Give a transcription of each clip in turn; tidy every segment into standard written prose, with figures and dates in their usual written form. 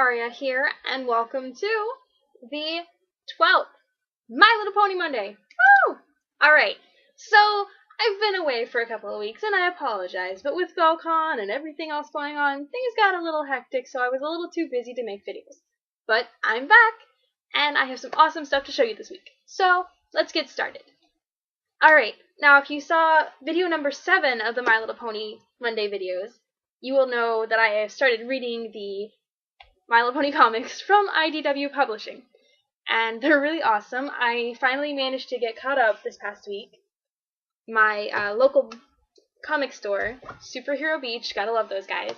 Nemaria here, and welcome to the 12th My Little Pony Monday. Woo! Alright, so I've been away for a couple of weeks, and I apologize, but with VelCon and everything else going on, things got a little hectic, so I was a little too busy to make videos. But I'm back, and I have some awesome stuff to show you this week. So, let's get started. Alright, now if you saw video number 7 of the My Little Pony Monday videos, you will know that I have started reading the My Little Pony comics from IDW Publishing, and they're really awesome. I finally managed to get caught up this past week. My local comic store, Superhero Beach, gotta love those guys.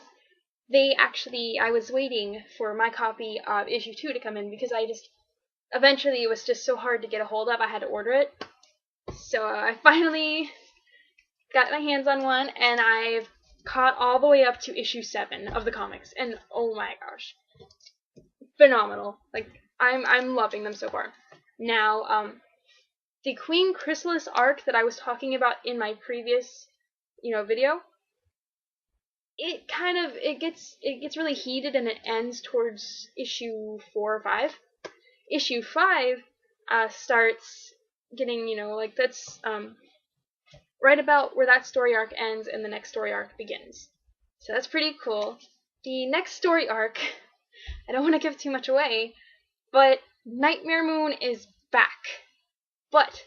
I was waiting for my copy of issue 2 to come in because eventually it was just so hard to get a hold of, I had to order it. So I finally got my hands on one, and I've caught all the way up to issue 7 of the comics, and oh my gosh, phenomenal. Like, I'm loving them so far. Now, the Queen Chrysalis arc that I was talking about in my previous, video, it gets really heated, and it ends towards issue 4 or 5. Issue 5 starts getting, that's right about where that story arc ends and the next story arc begins. So that's pretty cool. The next story arc, I don't want to give too much away, but Nightmare Moon is back. But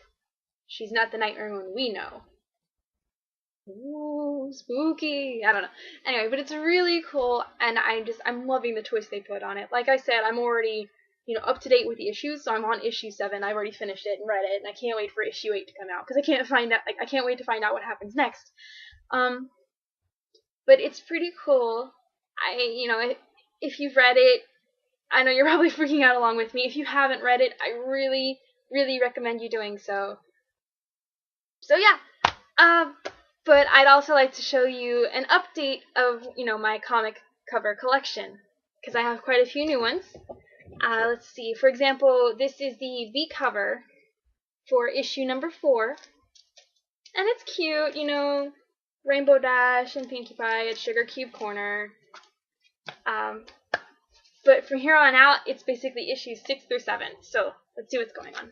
she's not the Nightmare Moon we know. Ooh, spooky. I don't know. Anyway, but it's really cool, and I'm loving the twist they put on it. Like I said, I'm already up to date with the issues, so I'm on issue 7. I've already finished it and read it, and I can't wait for issue 8 to come out, because I can't wait to find out what happens next. But it's pretty cool. If you've read it, I know you're probably freaking out along with me. If you haven't read it, I really, really recommend you doing so. So yeah. But I'd also like to show you an update of, my comic cover collection, because I have quite a few new ones. Let's see. For example, this is the V cover for issue number 4. And it's cute, Rainbow Dash and Pinkie Pie at Sugar Cube Corner. But from here on out, it's basically issues 6 through 7. So let's see what's going on.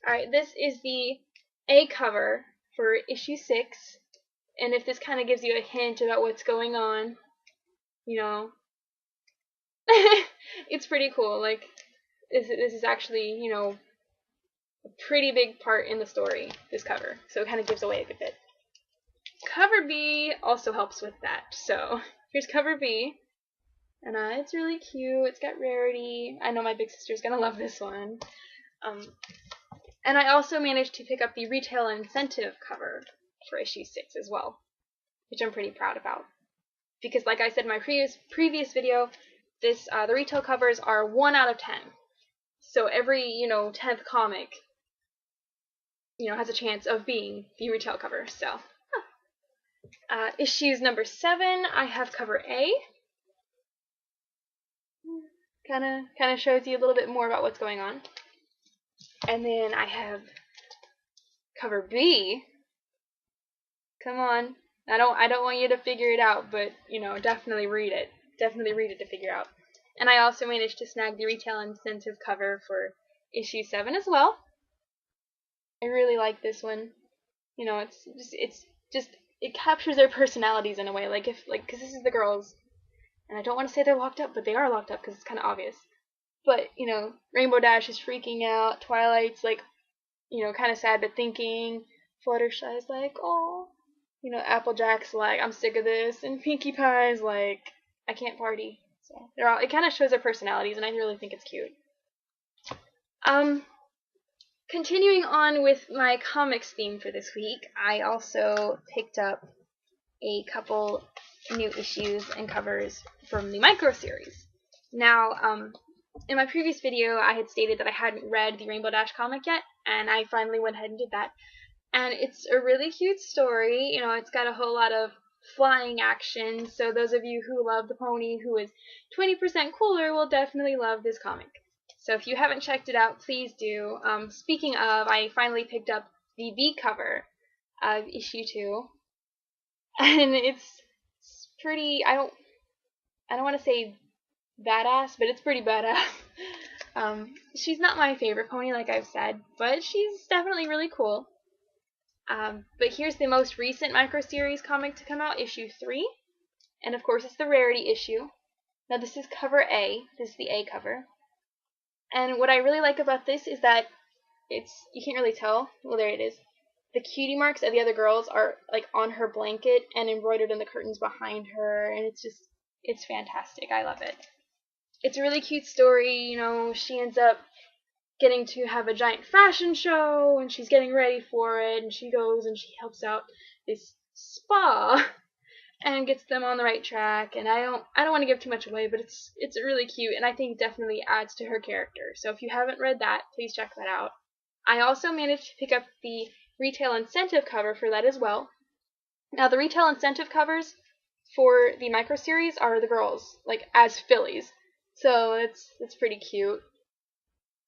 Alright, this is the A cover for issue 6. And if this kind of gives you a hint about what's going on, it's pretty cool. Like, this is actually, a pretty big part in the story, this cover. So it kind of gives away a good bit. Cover B also helps with that. So here's cover B. And it's really cute. It's got Rarity. I know my big sister's gonna love this one. And I also managed to pick up the retail incentive cover for issue 6 as well, which I'm pretty proud about. Because like I said in my previous video, the retail covers are 1 out of 10. So every, 10th comic, has a chance of being the retail cover. So, issues number 7, I have cover A. Kind of shows you a little bit more about what's going on. And then I have cover B. Come on. I don't want you to figure it out, but, definitely read it. Definitely read it to figure out. And I also managed to snag the retail incentive cover for issue 7 as well. I really like this one. It captures their personalities in a way, because this is the girls, and I don't want to say they're locked up, but they are locked up because it's kind of obvious. But, Rainbow Dash is freaking out, Twilight's kind of sad but thinking, Fluttershy's like, oh, Applejack's like, I'm sick of this, and Pinkie Pie's like, I can't party. So it kind of shows their personalities, and I really think it's cute. Continuing on with my comics theme for this week, I also picked up a couple new issues and covers from the micro series. Now, in my previous video, I had stated that I hadn't read the Rainbow Dash comic yet, and I finally went ahead and did that. And it's a really cute story. It's got a whole lot of flying action, so those of you who love the pony who is 20% cooler will definitely love this comic. So if you haven't checked it out, please do. Speaking of, I finally picked up the B cover of issue 2, and it's pretty, I don't want to say badass, but it's pretty badass. She's not my favorite pony, like I've said, but she's definitely really cool. But here's the most recent micro-series comic to come out, issue 3. And of course it's the rarity issue. Now this is cover A. This is the A cover. And what I really like about this is that you can't really tell. Well, there it is. The cutie marks of the other girls are like on her blanket and embroidered in the curtains behind her, and it's fantastic. I love it. It's a really cute story. You know, she ends up getting to have a giant fashion show, and she's getting ready for it, and she goes and she helps out this spa and gets them on the right track. And I don't want to give too much away, but it's really cute, and I think it definitely adds to her character. So if you haven't read that, please check that out. I also managed to pick up the retail incentive cover for that as well. Now the retail incentive covers for the micro series are the girls, like as fillies. So it's pretty cute.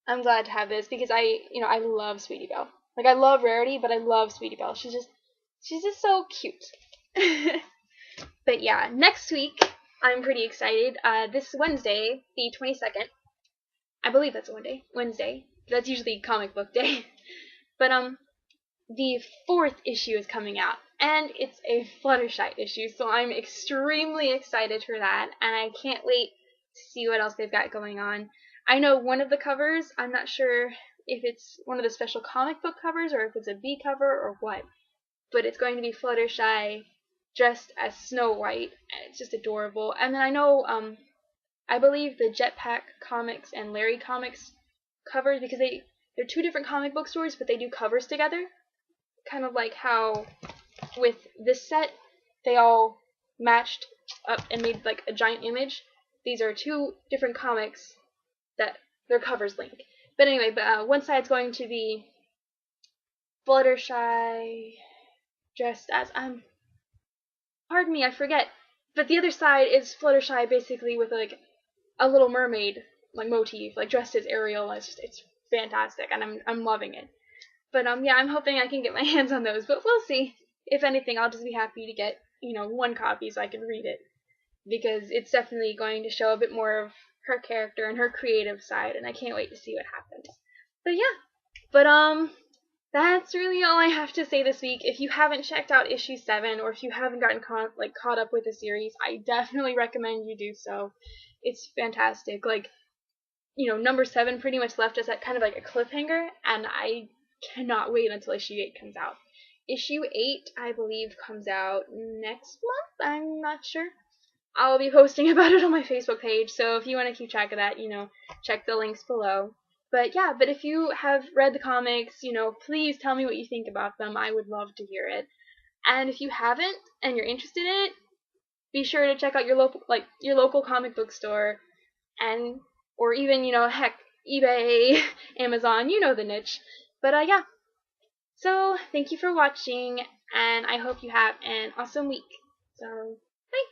I'm glad to have this because I love Sweetie Belle. Like, I love Rarity, but I love Sweetie Belle. She's just so cute. But yeah, next week I'm pretty excited. This Wednesday, the 22nd. I believe that's a Wednesday. That's usually comic book day. But the 4th issue is coming out, and it's a Fluttershy issue, so I'm extremely excited for that, and I can't wait to see what else they've got going on. I know one of the covers, I'm not sure if it's one of the special comic book covers or if it's a B cover or what, but it's going to be Fluttershy dressed as Snow White, and it's just adorable. And then I know, I believe the Jetpack Comics and Larry Comics covers, because they're 2 different comic book stores, but they do covers together. Kind of like how with this set, they all matched up and made like a giant image. These are 2 different comics that their covers link. But anyway, one side's going to be Fluttershy dressed as pardon me, I forget. But the other side is Fluttershy basically with like a Little Mermaid like motif, like dressed as Ariel. It's fantastic, and I'm loving it. But yeah, I'm hoping I can get my hands on those, but we'll see. If anything, I'll just be happy to get, 1 copy so I can read it, because it's definitely going to show a bit more of her character and her creative side, and I can't wait to see what happens. But yeah, but that's really all I have to say this week. If you haven't checked out issue 7, or if you haven't gotten caught up with the series, I definitely recommend you do so. It's fantastic. Like, number 7 pretty much left us at kind of like a cliffhanger, and I cannot wait until issue 8 comes out. Issue 8, I believe, comes out next month. I'm not sure. I'll be posting about it on my Facebook page, so if you want to keep track of that, check the links below. But yeah, but if you have read the comics, please tell me what you think about them. I would love to hear it. And if you haven't and you're interested in it, be sure to check out your local comic book store, or even, heck, eBay, Amazon, the niche. But yeah. So, thank you for watching, and I hope you have an awesome week. So, bye!